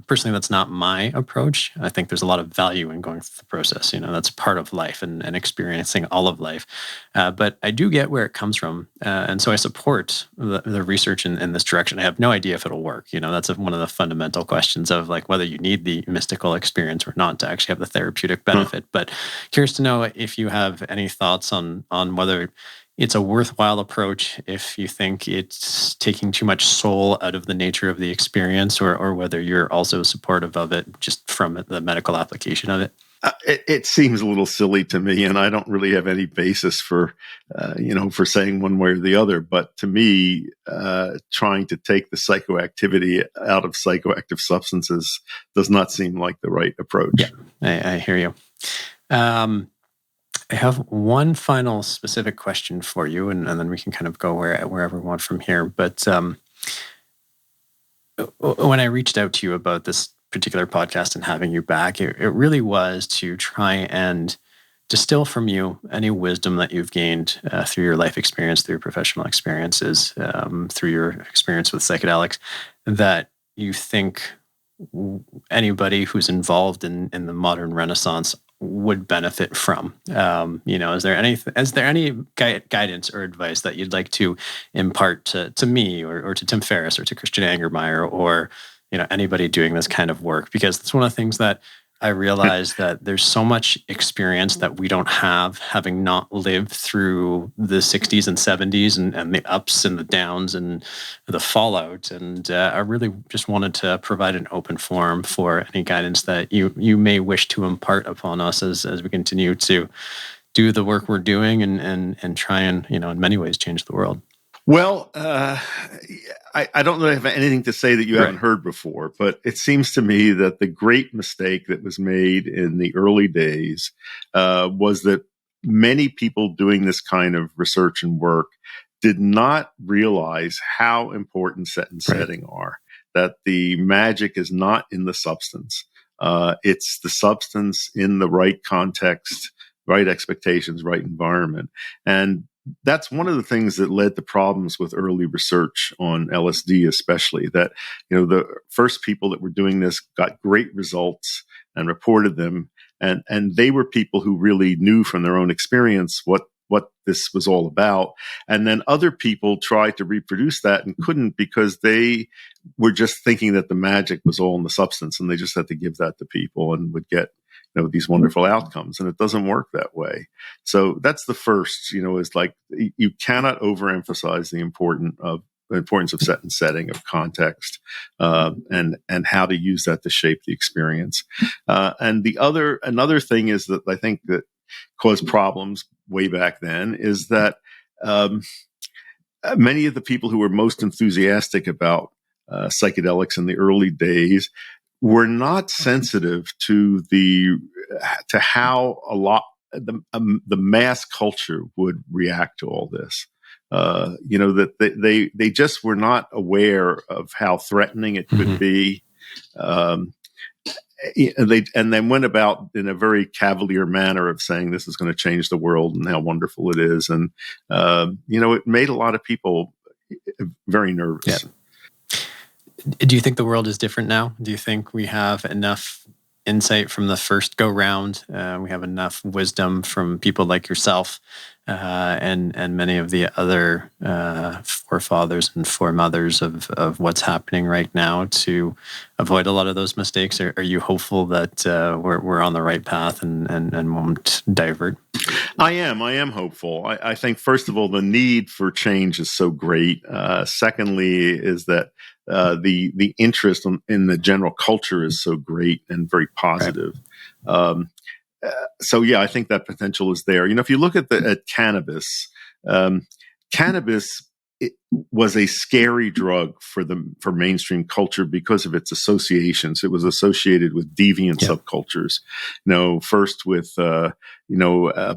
Speaker 2: Personally, that's not my approach. I think there's a lot of value in going through the process. That's part of life and experiencing all of life. But I do get where it comes from. And so I support the research in this direction. I have no idea if it'll work. That's one of the fundamental questions of like whether you need the mystical experience or not to actually have the therapeutic benefit. But curious to know if you have any thoughts on whether it's a worthwhile approach, if you think it's taking too much soul out of the nature of the experience, or whether you're also supportive of it just from the medical application of it.
Speaker 1: It seems a little silly to me, and I don't really have any basis for saying one way or the other. But to me, trying to take the psychoactivity out of psychoactive substances does not seem like the right approach.
Speaker 2: Yeah, I hear you. I have one final specific question for you, and then we can kind of go wherever we want from here. But when I reached out to you about this particular podcast and having you back, it really was to try and distill from you any wisdom that you've gained through your life experience, through your professional experiences, through your experience with psychedelics, that you think anybody who's involved in the modern Renaissance would benefit from. Is there any guidance or advice that you'd like to impart to me or to Tim Ferriss or to Christian Angermeyer or anybody doing this kind of work? Because it's one of the things that I realize that there's so much experience that we don't have, having not lived through the 60s and 70s and the ups and the downs and the fallout. And I really just wanted to provide an open forum for any guidance that you may wish to impart upon us as we continue to do the work we're doing and try and, in many ways change the world.
Speaker 1: Well, I don't really have anything to say that you haven't heard before, but it seems to me that the great mistake that was made in the early days was that many people doing this kind of research and work did not realize how important set and setting are, that the magic is not in the substance. It's the substance in the right context, right expectations, right environment. And that's one of the things that led to problems with early research on LSD, especially that, the first people that were doing this got great results and reported them. And they were people who really knew from their own experience what this was all about. And then other people tried to reproduce that and couldn't because they were just thinking that the magic was all in the substance and they just had to give that to people and would get these wonderful outcomes, and it doesn't work that way. So that's the first, is like you cannot overemphasize the importance of set and setting, of context, and how to use that to shape the experience. And another thing is that I think that caused problems way back then is that many of the people who were most enthusiastic about psychedelics in the early days were not sensitive to how the mass culture would react to all this. That they just were not aware of how threatening it could be. And then went about in a very cavalier manner of saying this is going to change the world and how wonderful it is. And, it made a lot of people very nervous.
Speaker 2: Yeah. Do you think the world is different now? Do you think we have enough insight from the first go round? We have enough wisdom from people like yourself and many of the other forefathers and foremothers of what's happening right now to avoid a lot of those mistakes? Are you hopeful that we're on the right path and won't divert?
Speaker 1: I am hopeful. I think, first of all, the need for change is so great. Secondly, is that the interest in the general culture is so great and very positive. Right. So yeah, I think that potential is there. If you look at cannabis, cannabis was a scary drug for mainstream culture because of its associations. It was associated with deviant subcultures. First with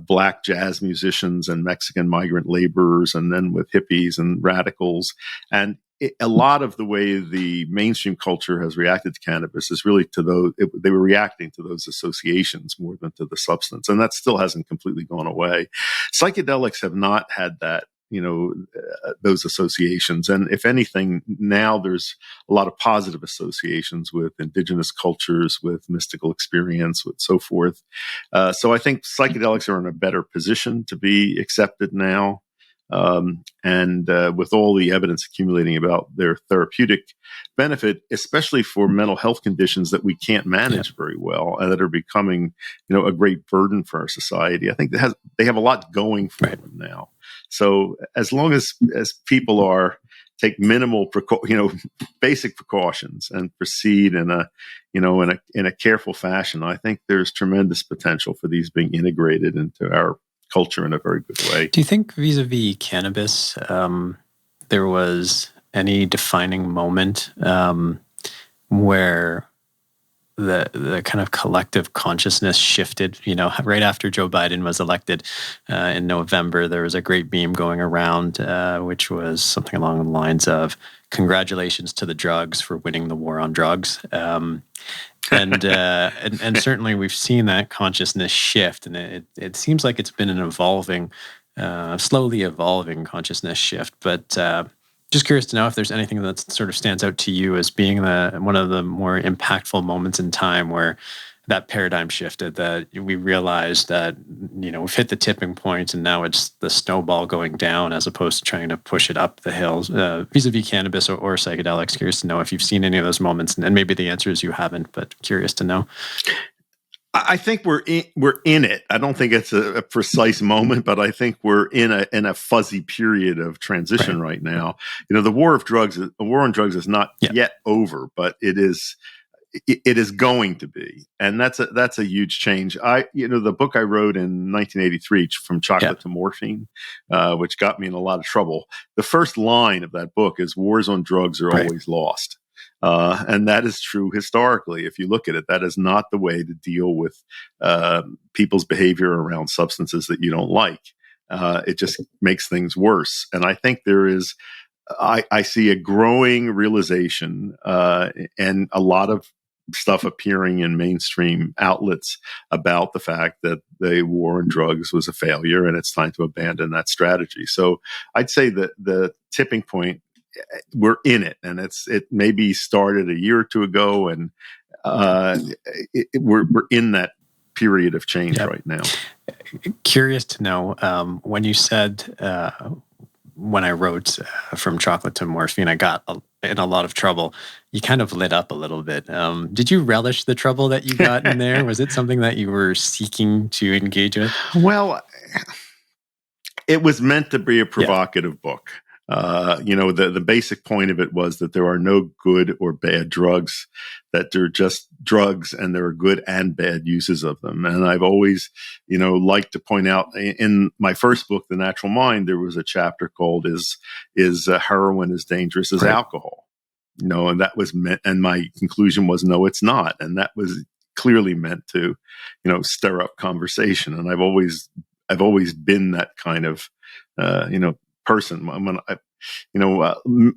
Speaker 1: black jazz musicians and Mexican migrant laborers, and then with hippies and radicals. And a lot of the way the mainstream culture has reacted to cannabis is really to those. They were reacting to those associations more than to the substance, and that still hasn't completely gone away. Psychedelics have not had that. Those associations. And if anything, now there's a lot of positive associations with indigenous cultures, with mystical experience, with so forth. So I think psychedelics are in a better position to be accepted now. And with all the evidence accumulating about their therapeutic benefit, especially for mental health conditions that we can't manage very well and that are becoming, a great burden for our society. I think they have a lot going for them now. So as long as people take minimal, basic precautions and proceed in a careful fashion, I think there's tremendous potential for these being integrated into our culture in a very good way.
Speaker 2: Do you think vis-a-vis cannabis, there was any defining moment where the kind of collective consciousness shifted? Right after Joe Biden was elected in November, there was a great meme going around, which was something along the lines of, "Congratulations to the drugs for winning the war on drugs." And certainly we've seen that consciousness shift, and it seems like it's been an evolving, slowly evolving consciousness shift. But just curious to know if there's anything that sort of stands out to you as being one of the more impactful moments in time where that paradigm shifted, that we realized that, we've hit the tipping point and now it's the snowball going down as opposed to trying to push it up the hills, vis-a-vis cannabis or psychedelics. Curious to know if you've seen any of those moments, and maybe the answer is you haven't, but curious to know.
Speaker 1: I think we're in it. I don't think it's a precise moment, but I think we're in a fuzzy period of transition right now. The war on drugs is not yet over, but it is going to be, and that's a huge change. The book I wrote in 1983, From Chocolate to Morphine, which got me in a lot of trouble. The first line of that book is "Wars on drugs are always lost." And that is true historically. If you look at it, that is not the way to deal with people's behavior around substances that you don't like. It just makes things worse. And I think there is, I see a growing realization and a lot of stuff appearing in mainstream outlets about the fact that the war on drugs was a failure and it's time to abandon that strategy. So I'd say that the tipping point, we're in it, and it maybe started a year or two ago, and we're in that period of change right now.
Speaker 2: Curious to know, when you said when I wrote From Chocolate to Morphine, I got in a lot of trouble. You kind of lit up a little bit. Did you relish the trouble that you got in there? Was it something that you were seeking to engage with?
Speaker 1: Well, it was meant to be a provocative book. The basic point of it was that there are no good or bad drugs, that they're just drugs and there are good and bad uses of them. And I've always, liked to point out in my first book, The Natural Mind, there was a chapter called Is Heroin as Dangerous as Alcohol? And that was meant, and my conclusion was, no, it's not. And that was clearly meant to, stir up conversation. And I've always been that kind of, person.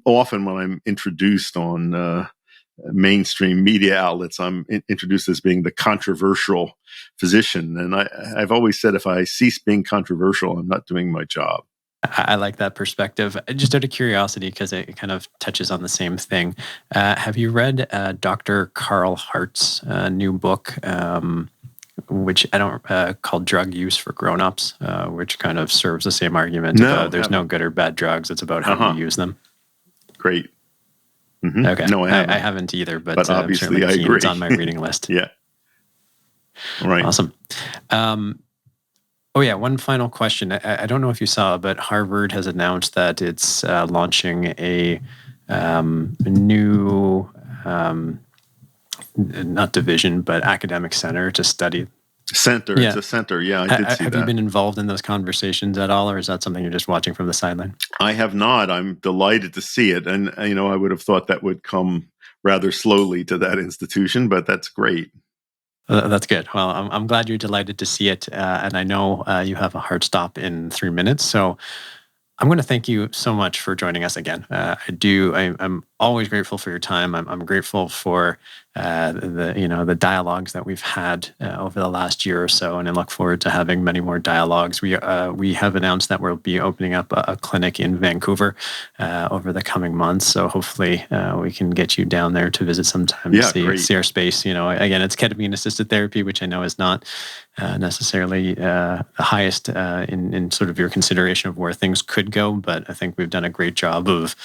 Speaker 1: Often when I'm introduced on mainstream media outlets, I'm introduced as being the controversial physician. And I've always said, if I cease being controversial, I'm not doing my job.
Speaker 2: I like that perspective. Just out of curiosity, because it kind of touches on the same thing. Have you read Dr. Carl Hart's new book, which I don't called Drug Use for Grown-Ups, which kind of serves the same argument about there's no good or bad drugs. It's about how you use them.
Speaker 1: Great.
Speaker 2: Mm-hmm. Okay.
Speaker 1: No,
Speaker 2: I haven't either, but
Speaker 1: obviously I agree.
Speaker 2: It's on my reading list.
Speaker 1: Yeah. All right.
Speaker 2: Awesome. One final question. I don't know if you saw, but Harvard has announced that it's launching a new not division, but academic center to study.
Speaker 1: Center. Yeah. It's a center. Yeah, I did see that.
Speaker 2: Have you been involved in those conversations at all, or is that something you're just watching from the sideline?
Speaker 1: I have not. I'm delighted to see it. And, I would have thought that would come rather slowly to that institution, but that's great.
Speaker 2: That's good. Well, I'm glad you're delighted to see it. And I know you have a hard stop in 3 minutes. So I'm going to thank you so much for joining us again. I'm always grateful for your time. I'm grateful for the dialogues that we've had over the last year or so, and I look forward to having many more dialogues. We have announced that we'll be opening up a clinic in Vancouver over the coming months. So hopefully we can get you down there to visit sometime to see our space. Again, it's ketamine assisted therapy, which I know is not necessarily the highest in sort of your consideration of where things could go, but I think we've done a great job of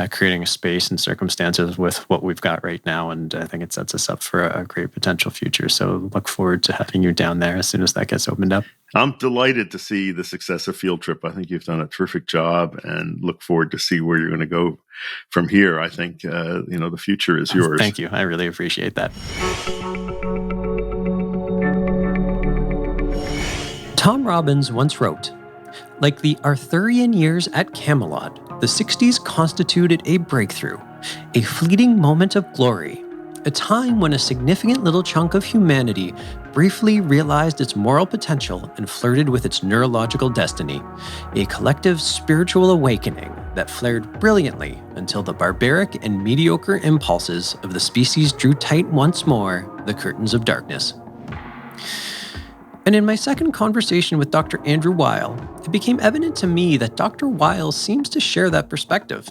Speaker 2: creating a space and circumstances with what we've got right now, and I think it sets us up for a great potential future. So look forward to having you down there as soon as that gets opened up.
Speaker 1: I'm delighted to see the success of Field Trip. I think you've done a terrific job, and look forward to see where you're going to go from here. I think the future is yours.
Speaker 2: Thank you. I really appreciate that. Tom Robbins once wrote, "Like the Arthurian years at Camelot, the 60s constituted a breakthrough, a fleeting moment of glory, A time when a significant little chunk of humanity briefly realized its moral potential and flirted with its neurological destiny, a collective spiritual awakening that flared brilliantly until the barbaric and mediocre impulses of the species drew tight once more the curtains of darkness. And in my second conversation with Dr. Andrew Weil, it became evident to me that Dr. Weil seems to share that perspective.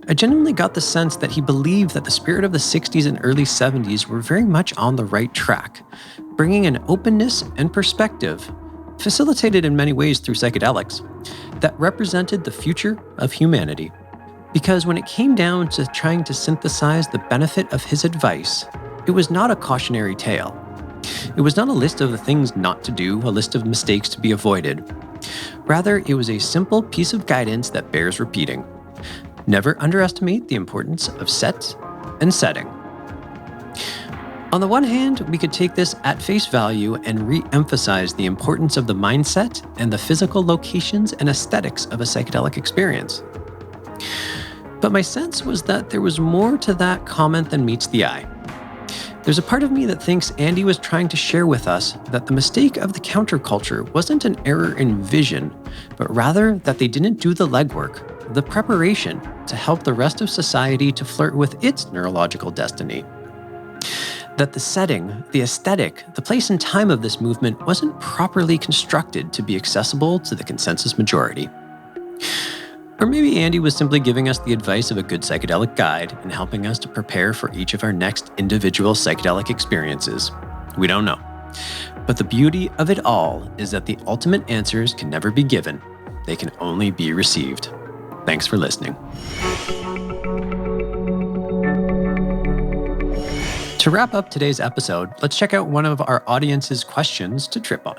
Speaker 2: I genuinely got the sense that he believed that the spirit of the 60s and early 70s were very much on the right track, bringing an openness and perspective, facilitated in many ways through psychedelics, that represented the future of humanity. Because when it came down to trying to synthesize the benefit of his advice, it was not a cautionary tale. It was not a list of the things not to do, a list of mistakes to be avoided. Rather, it was a simple piece of guidance that bears repeating. Never underestimate the importance of set and setting. On the one hand, we could take this at face value and re-emphasize the importance of the mindset and the physical locations and aesthetics of a psychedelic experience. But my sense was that there was more to that comment than meets the eye. There's a part of me that thinks Andy was trying to share with us that the mistake of the counterculture wasn't an error in vision, but rather that they didn't do the legwork, the preparation to help the rest of society to flirt with its neurological destiny. That the setting, the aesthetic, the place and time of this movement wasn't properly constructed to be accessible to the consensus majority. Or maybe Andy was simply giving us the advice of a good psychedelic guide and helping us to prepare for each of our next individual psychedelic experiences. We don't know. But the beauty of it all is that the ultimate answers can never be given. They can only be received. Thanks for listening. To wrap up today's episode, let's check out one of our audience's questions to trip on.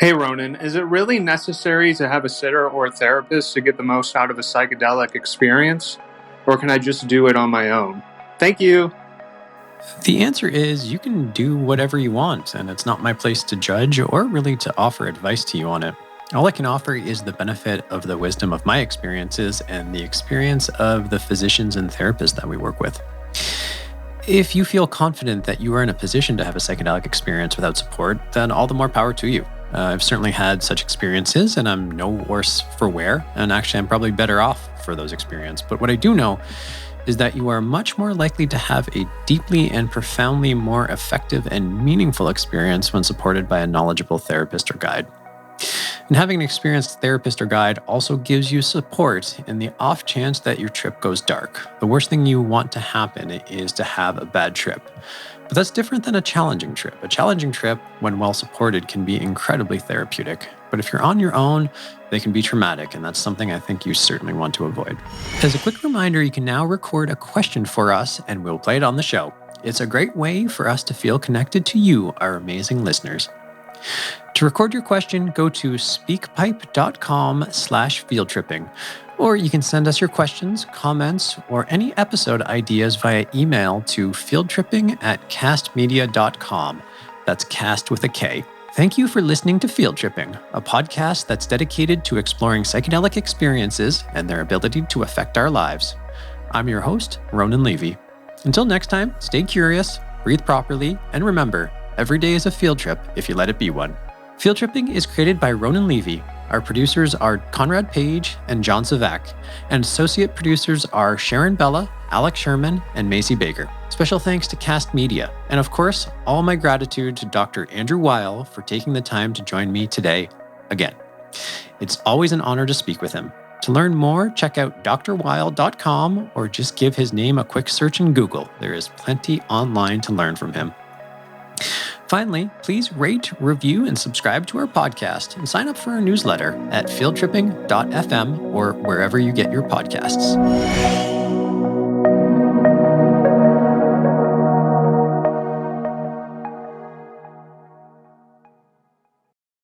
Speaker 3: Hey Ronan, is it really necessary to have a sitter or a therapist to get the most out of a psychedelic experience? Or can I just do it on my own? Thank you.
Speaker 2: The answer is you can do whatever you want, and it's not my place to judge or really to offer advice to you on it. All I can offer is the benefit of the wisdom of my experiences and the experience of the physicians and therapists that we work with. If you feel confident that you are in a position to have a psychedelic experience without support, then all the more power to you. I've certainly had such experiences, and I'm no worse for wear, and actually I'm probably better off for those experiences. But what I do know is that you are much more likely to have a deeply and profoundly more effective and meaningful experience when supported by a knowledgeable therapist or guide. And having an experienced therapist or guide also gives you support in the off chance that your trip goes dark. The worst thing you want to happen is to have a bad trip. But that's different than a challenging trip. A challenging trip, when well supported, can be incredibly therapeutic. But if you're on your own, they can be traumatic, and that's something I think you certainly want to avoid. As a quick reminder, you can now record a question for us, and we'll play it on the show. It's a great way for us to feel connected to you, our amazing listeners. To record your question, go to speakpipe.com/fieldtripping, or you can send us your questions, comments, or any episode ideas via email to fieldtripping@castmedia.com. That's cast with a K. Thank you for listening to Field Tripping, a podcast that's dedicated to exploring psychedelic experiences and their ability to affect our lives. I'm your host, Ronan Levy. Until next time, stay curious, breathe properly, and remember, every day is a field trip if you let it be one. Field Tripping is created by Ronan Levy. Our producers are Conrad Page and John Savak, and associate producers are Sharon Bella, Alex Sherman, and Macy Baker. Special thanks to Cast Media, and of course, all my gratitude to Dr. Andrew Weil for taking the time to join me today again. It's always an honor to speak with him. To learn more, check out drweil.com or just give his name a quick search in Google. There is plenty online to learn from him. Finally, please rate, review, and subscribe to our podcast and sign up for our newsletter at fieldtripping.fm or wherever you get your podcasts.